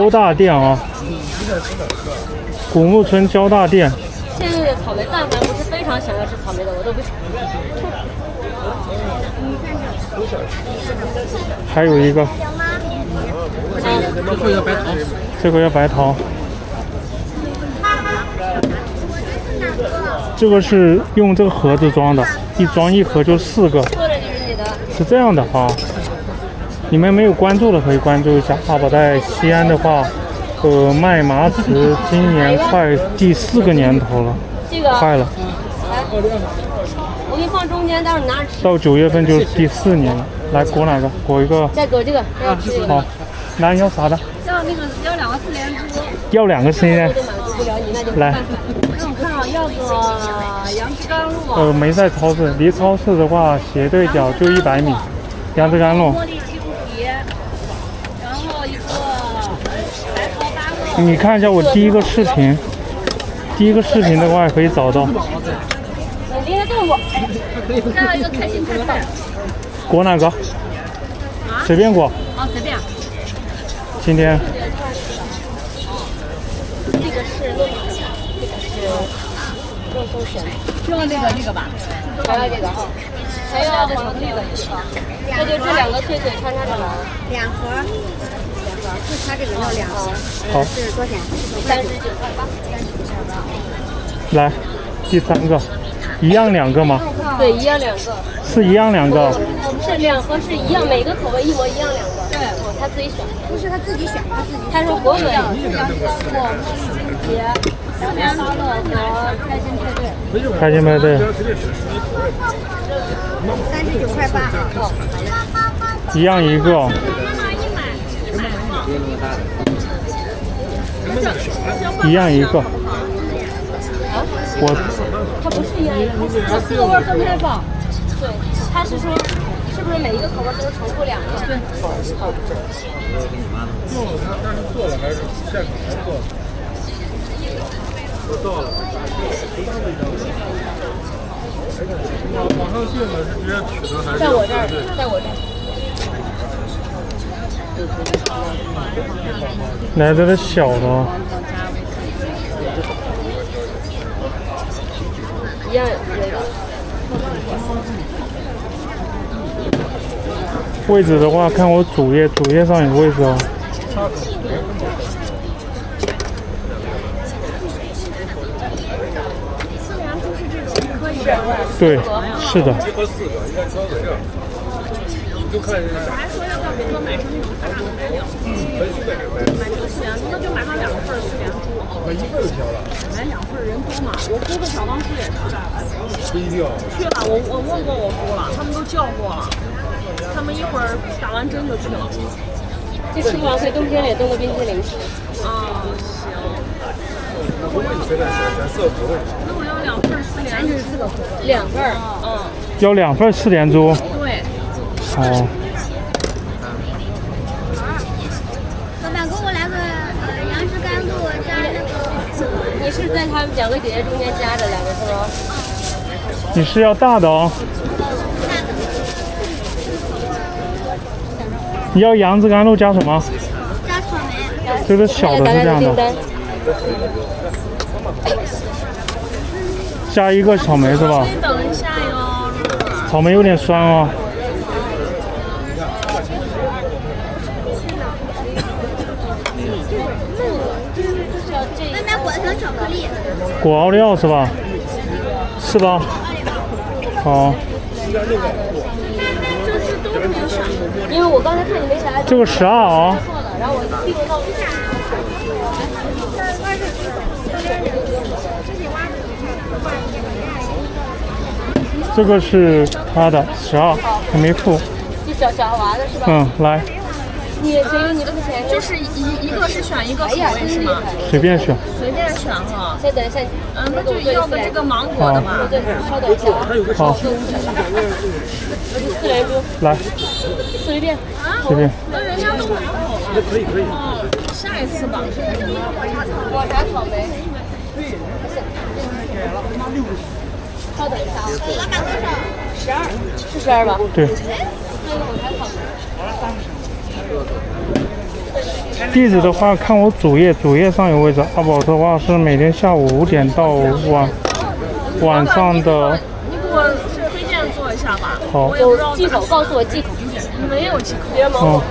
交大店啊，古木村交大店。现在的草莓，但凡不是非常想要吃草莓的，我都不抢。还有一个，这个要白桃。这个是用这个盒子装的，一装一盒就4个。坐着就是你的。是这样的哈。你们没有关注的可以关注一下。阿宝在西安的话，卖麻糍今年快第4个年头了，快了。来，我给你放中间，待会儿你拿着吃。到9月份就是第4年了。来裹哪个？裹一个。再裹这个。好，来你要啥的？要那个要2个4连珠。要2个4连。都满足不了你，那就来。让我看啊，要个杨枝甘露。没在超市，离超市的话斜对角就100米。杨枝甘露。茉莉鸡骨皮，然后一个白桃8个。你看一下我第一个视频，的话也可以找到。离开动物。再要一个开心菜菜。裹哪个？随便裹。好，随便。今天。这个是肉松卷，就那个吧，还要这个哈，还要巧克力的，那就这2个脆脆穿插着来，2盒，就它这个要2盒，好，是多少钱？39.8。来，第3个，一样2个吗？对，一样2个。是一样2个。是2盒是一样，每个口味一模一样2个。对，他自己选。不是他自己选，他说国美、姐、4连发乐和开心派对。开心派对。39块8啊。一样1个。一样1个。它不是一样1个，它4个味分开放。对，他是说，是不是每一个口味都是重复2个？对。好。做了还是现场来做的？都到了。网上订的是直接取的还是？在我这儿，在我这儿。来这个小的。一样那个。位置的话，看我主页上有位置哦。对，是的。1盒4个，应该挑个这样。就看人家。我还说要不要给我买成那种大的买2份，买成4连珠，那就买上2份4连珠。买1份就行了。买2份人多嘛，我姑和小当时也是。不一定。去了，我问过我姑了，他们都叫过了，他们一会儿打完针就去了。这吃不完可以冬天里冻个冰淇淋吃。啊，行。不会你随便选4个口味。那我要2份4连珠，4个口味。2份。要2份4连珠。对。哦。老板，给我来个杨枝甘露加那个。你是在他们2个姐姐中间夹着2个是吗？你是要大的哦。你要杨枝甘露加什么？加草莓。这个小的是这样的。加1个草莓是吧？等一下哟。草莓有点酸哦。外面裹层巧克力。果奥利奥是吧？是吧？好。因为我刚才看你没啥。这个12啊。然后我并不到。这个是他的12，还没付。就小娃的是吧？嗯，来。你所以你付钱就是一个是选一个口味是吗？随便选。随便选哈。先等一下。那就要个这个芒果的嘛。对，稍等一下。好。4连珠。来。随便。随便。那人家都买好了。可以。下一次吧。抹茶草莓。稍等一下啊。老板多少？12，是12吧？对。还有个抹茶草莓。地址的话，看我主页上有位置。阿宝的话是每天下午5点到晚上的。你给我推荐做一下吧。好。我也不知道忌口，告诉我忌口。没有忌口。哦。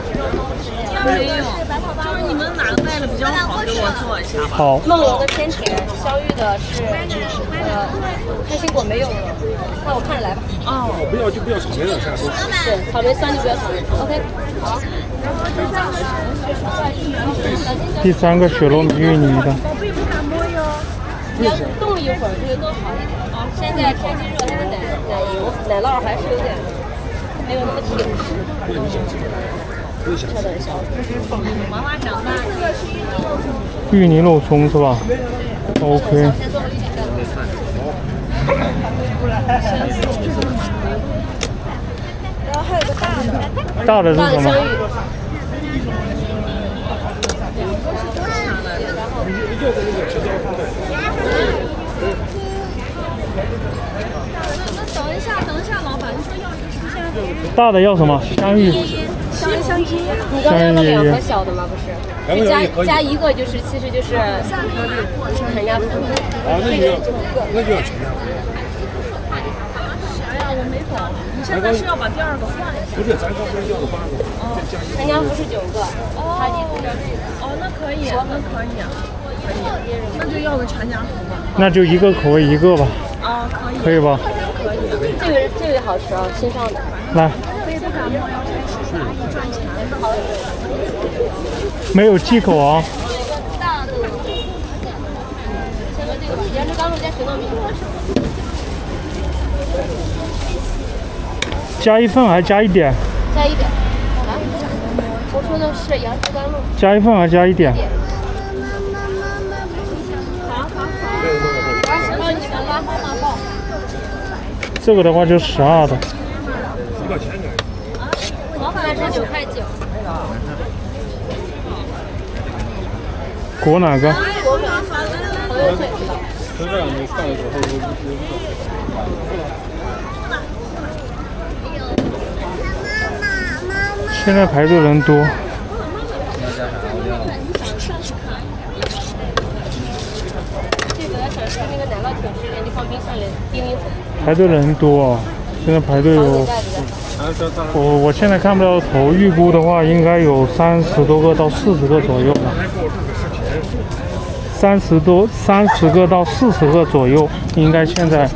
没有，就是你们哪个卖的比较好，给我做一下吧。好。梦龙的偏甜，香芋的是开心果没有了，那我看着来吧。哦，不要就不要草莓了，现在都。对，草莓酸就不要草莓。OK， 好。第3个雪糯米芋泥的。要冻一会儿就会更好一点。现在天气热，它的奶酪还是有点没有那么挺实。娃娃长大。芋泥肉松是吧 ？OK。然后还有个大的。大的是什么？等一下，老板，你说要一个什么香？大的要什么？香芋。香椰。你刚刚要2盒小的吗？不是，就加一个就是，其实就是全家福。啊，那就要全家福。哎呀，我没懂，你现在是要把第2个换一下？不是，咱刚才要的8个。全家福是9个，他你要这个。哦，那可以，那可以啊，可以，那就要个全家福吧。那就一个口味一个吧。啊，可以。可以吧？可以。这个好吃啊，新上的。来。没有忌口啊。大的。先说这个吧，杨枝甘露加雪糯米。加1份还加1点？加1点。啊？我说的是杨枝甘露。加1份还加1点？好。到你的了，马报。这个的话就12的。多少钱呢？老板是9.9块。裹哪个？裹粉，朋友脆。是这样，你上的时候现在排队人多。这个要想吃那个奶酪挺直的，你放冰箱里冰一会儿。排队人多啊，现在排队有。我现在看不到头，预估的话应该有30多个到40个左右吧。30个到40个左右，应该现在。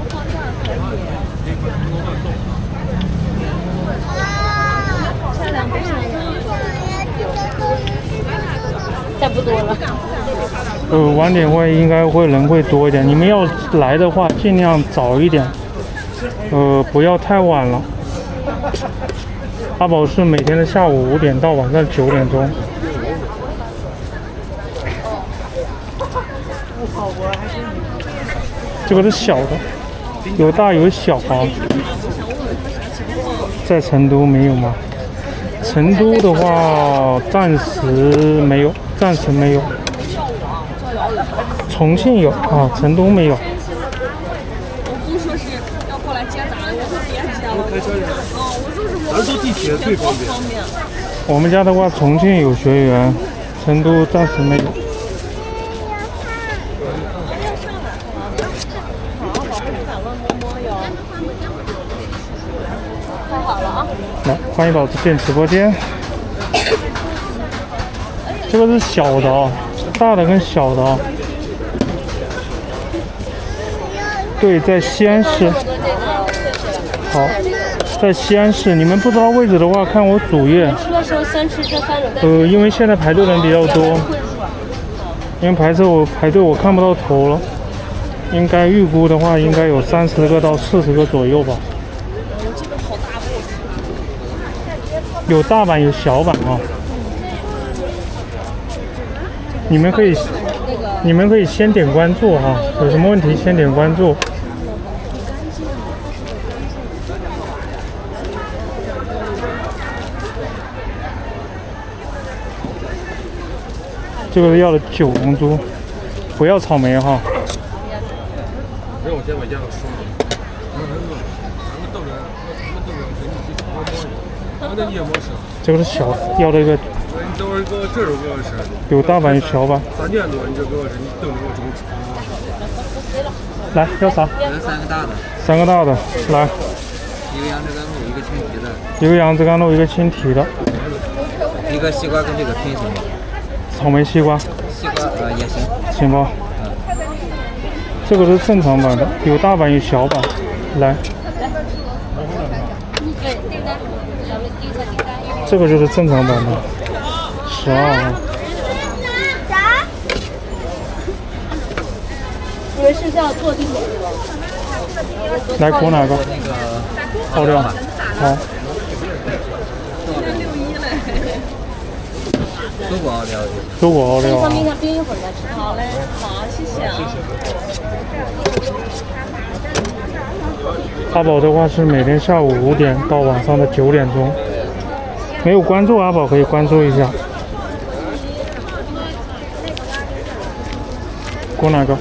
再不多了。晚点应该人会多一点。你们要来的话，尽量早一点，不要太晚了。阿宝是每天的下午5点到晚上9点钟。这个是小的，有大有小啊。在成都没有吗？成都的话暂时没有。重庆有啊，成都没有。我姑说是要过来接咱，我说别接了。我说是咱坐地铁最方便。我们家的话，重庆有学员，成都暂时没有。太好了啊！来，欢迎老师进直播间。这个是小的啊，大的跟小的啊。对，在西安市。好，在西安市。你们不知道位置的话，看我主页。吃的时候先吃这3种。因为现在排队人比较多，因为排队我看不到头了。应该预估的话，应该有30个到40个左右吧。有大版有小版啊。你们可以先点关注哈，有什么问题先点关注。这个要的9龙珠，不要草莓哈。让我先把价格说了。这个是小，要这个等会儿给我这首给我吃。有大版有小版。3点多你就给我吃，你等着我中午吃。来，要啥？来3个大的3个大的，来，，1个杨枝甘露，1个青提的，一个杨枝甘露，一个青提的， 1个西瓜跟这个拼行吗？草莓西瓜，西瓜也行。行吧？这个是正常版的，有大版有小版，来，对，订单，咱们第一个订单。这个就是正常版的，12。你们是要坐地铁是吧？来，裹哪个？奥利奥。好，都不好聊。都裹奥利奥啊。明天冰一会儿再吃。好嘞，好，谢谢啊。阿宝的话是每天下午5点到晚上的9点钟，没有关注阿宝可以关注一下。裹哪个？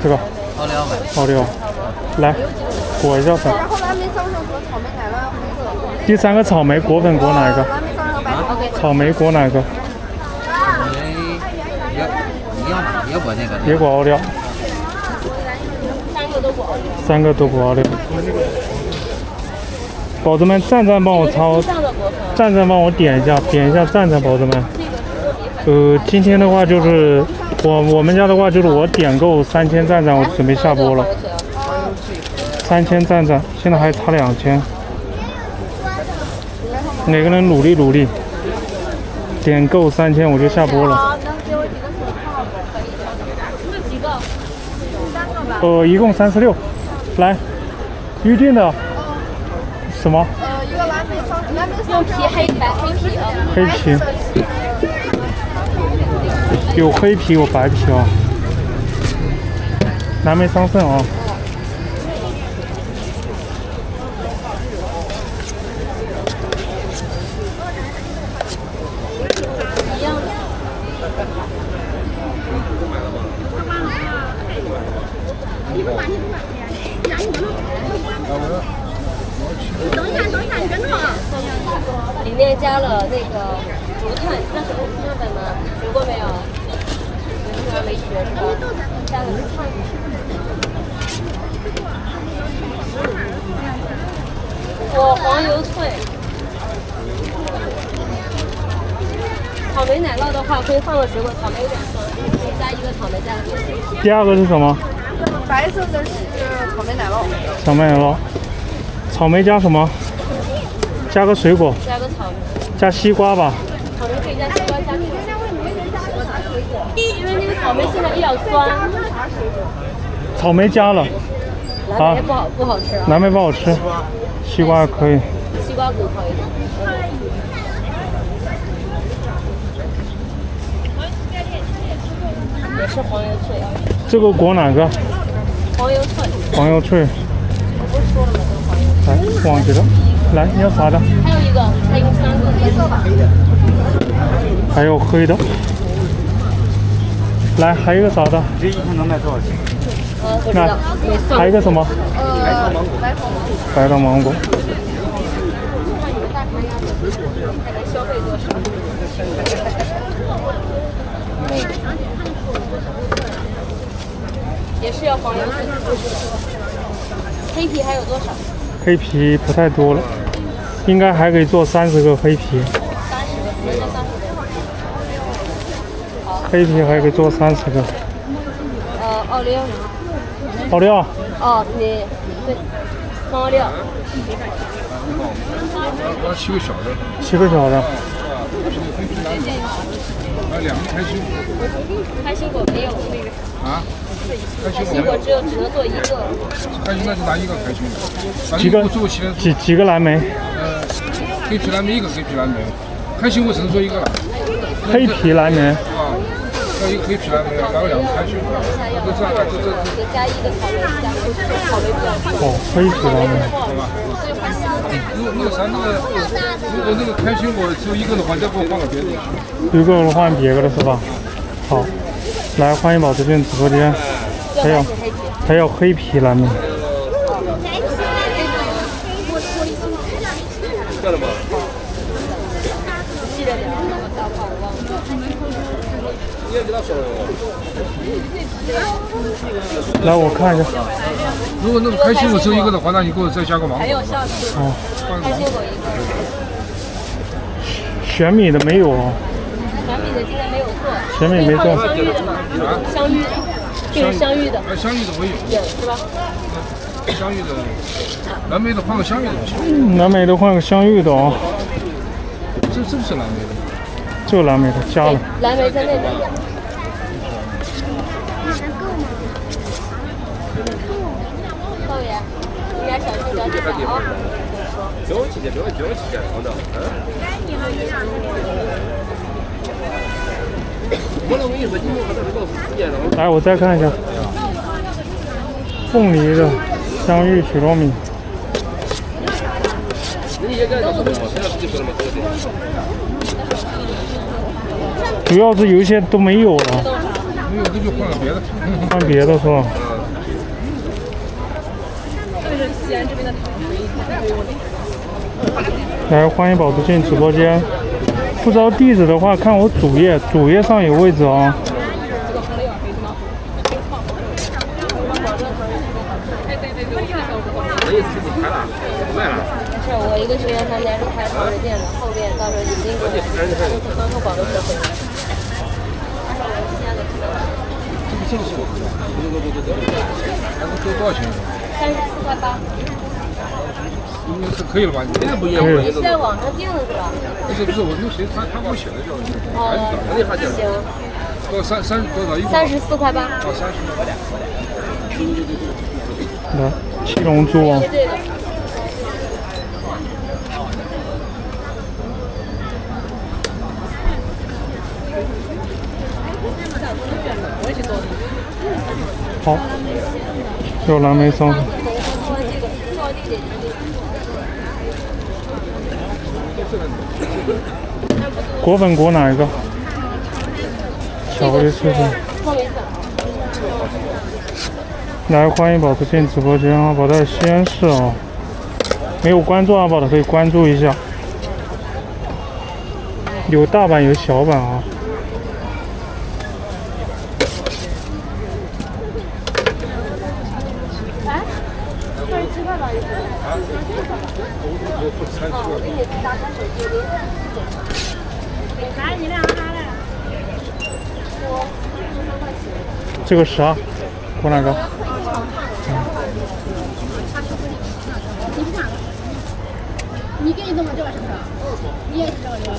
这个。奥利奥买。奥利奥，来，裹一下粉。然后蓝莓桑葚和草莓奶酪红色。第3个草莓裹粉裹哪一个？蓝莓桑葚和白草莓。草莓裹哪个？一样的，也裹那个。也裹奥利奥。3个都裹奥利奥。宝子们，站站帮我抄，站站帮我点一下，点一下站站，宝子们。今天的话就是我们家的话就是我点够3000站站，我准备下播了。3000站站，现在还差2000。每个人努力努力，点够3000我就下播了。一共36，来，预定的什么？一个蓝莓桑葚，蓝莓用皮黑白黑皮啊。黑皮，有黑皮有白皮啊。蓝莓桑葚啊。里面加了那个竹炭，那是日本吗？学过没有？没学是吧？加了竹炭。我黄油脆。草莓奶酪的话，会放个水果，草莓有点酸，可以加一个草莓，加个水果。第2个是什么？白色的是草莓奶酪。草莓奶酪。草莓加什么？加个水果。加个草莓。加西瓜吧。草莓可以加西瓜，加水果。因为那个草莓现在比较酸。草莓加了。蓝莓不好吃啊。蓝莓不好吃，西瓜还可以。西瓜骨好一点。也是黄油脆。这个裹哪个？黄油脆。黄油脆。我不是说了吗？这个黄油。来，忘记了。来，你要啥的？还有一个，还有3个黑色吧。还有黑的。来，还有一个啥的？这一盘能卖多少钱？不知道。还有一个什么？白糖芒果。看你们大盘鸭子，还能消费多少？也是要黄油脆。黑皮还有多少？黑皮不太多了，应该还可以做30个黑皮。30个，能做30个。黑皮还可以做30个。奥利奥。奥利奥。哦，你对，奥利奥。我要7个小的。7个小的。2个开心果。开心果没有那个。啊？开心果只能做1个。开心那就拿1个开心果。几个蓝莓？黑皮蓝莓1个，黑皮蓝莓。开心果只能做1个了。黑皮蓝莓。啊，要1个黑皮蓝莓，然后2个开心果。这加1个草莓，加草莓比较贵。哦，黑皮蓝莓。那个啥，如果那个开心果只有1个的话，再给我换个别的。1个换别个的是吧？好，来欢迎宝子俊直播间，还有黑皮蓝莓。记得点。来，我看一下。如果那个开心果只有一个的话，那你给我再加个芒果。还有像是哦，开心果一个，玄米的没有哦，小米的今天没有做，小米没做香芋的，香芋，这个是香芋的，香芋的我有，有是吧？香芋的，蓝莓的换个香芋的就行。蓝莓的换个香芋的哦，这不是蓝莓的。这个蓝莓的加了。蓝莓在那边。后爷，你俩小心点点啊！不用去，不用去，好的。我跟你说，你们还是老时间了。来，我再看一下，凤梨的香芋曲糯米。主要是有一些都没有了，没有这就换个别的。换别的是吧？来，欢迎宝子进直播间。不知道地址的话，看我主页上有位置哦。是我一个学员，他们家是开创的店的，后边到时候已经刚从广州车回来。这个是我的，还能多多少钱34.8块。应该是可以了吧？你这不一样，你是在网上订的是吧？不是，我那谁他给我写的叫什么？哦，行。多多少一个？34.8块。哦，30。来，七龙珠啊。这个。好，有蓝莓松。果粉果哪一个？巧克力脆粉。来，欢迎宝子进直播间啊！宝在西安市哦，没有关注阿宝的可以关注一下，有大版有小版啊。这个12，果哪个？你给你弄个这个是不是？你也是这个这个。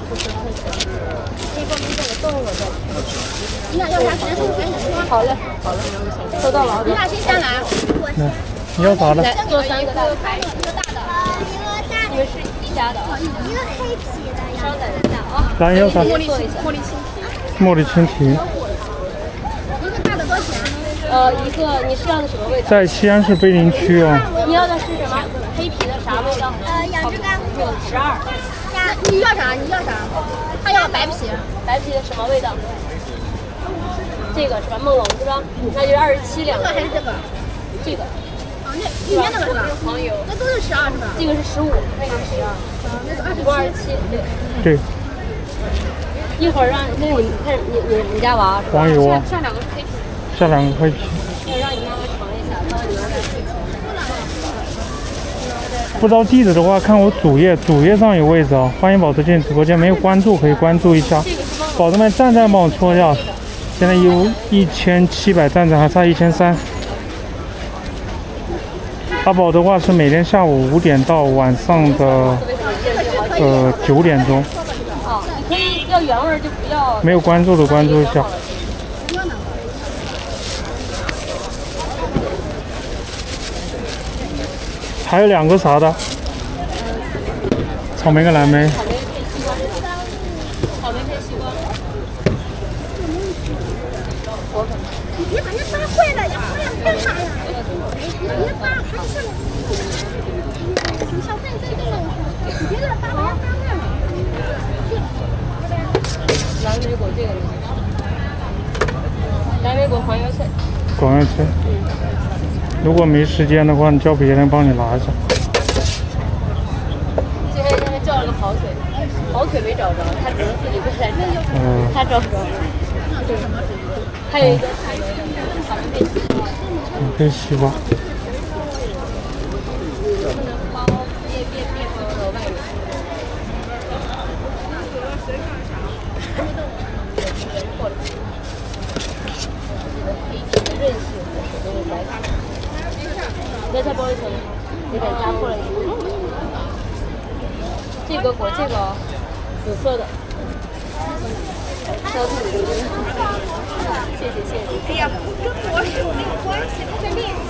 你俩要啥？直接说，赶紧说。好嘞，好嘞，收到了。你俩先下来。你要啥的？做3个大的排，一个大的。你们是一家的啊？一个黑皮的。稍等一下啊。来，你要啥？茉莉青提。茉莉青提。一个大的多少钱？一个你是要的什么味道？在西安市碑林区哦。你要的是什么？黑皮的啥味道？杨枝甘有12。你要啥？你要啥？他要白皮。白皮的什么味道？这个是吧？梦龙是吧？那就是27两个。这个还是这个？这个。啊，那里面那个是吧？黄油。那都是12是吧？这个是15，那个是12。那是一共27。对。一会儿让那你看你家娃是吧？黄油啊。下2个是黑皮。下2个黑皮。要让你妈妈尝一下，看看你妈妈最甜。不知道地址的话，看我主页上有位置啊。欢迎宝子进直播间，没有关注可以关注一下。宝子们赞赞帮我戳一下，现在有1700赞赞，还差1300。阿宝的话是每天下午5点到晚上的9点钟。哦，你可以要原味就不要。没有关注的关注一下。还有2个啥的？草莓跟蓝莓。草莓配西瓜。你别把那扒坏了呀！坏了干啥呀？你别扒，还是你小费这个，你别给他扒，把它扒坏了。蓝莓果这个蓝莓果黄油脆。黄油脆。如果没时间的话，你叫别人帮你拿一下。今天叫了个跑腿没找着，他只能自己过来找。他找不着。还有一个草莓的，草莓配西瓜。配西瓜。包别包的外面。韧性，那个白卡。再不好意思，有点扎破了一点。这个果，这个紫色的。谢谢谢谢。哎呀，跟我是没有关系，他在练习。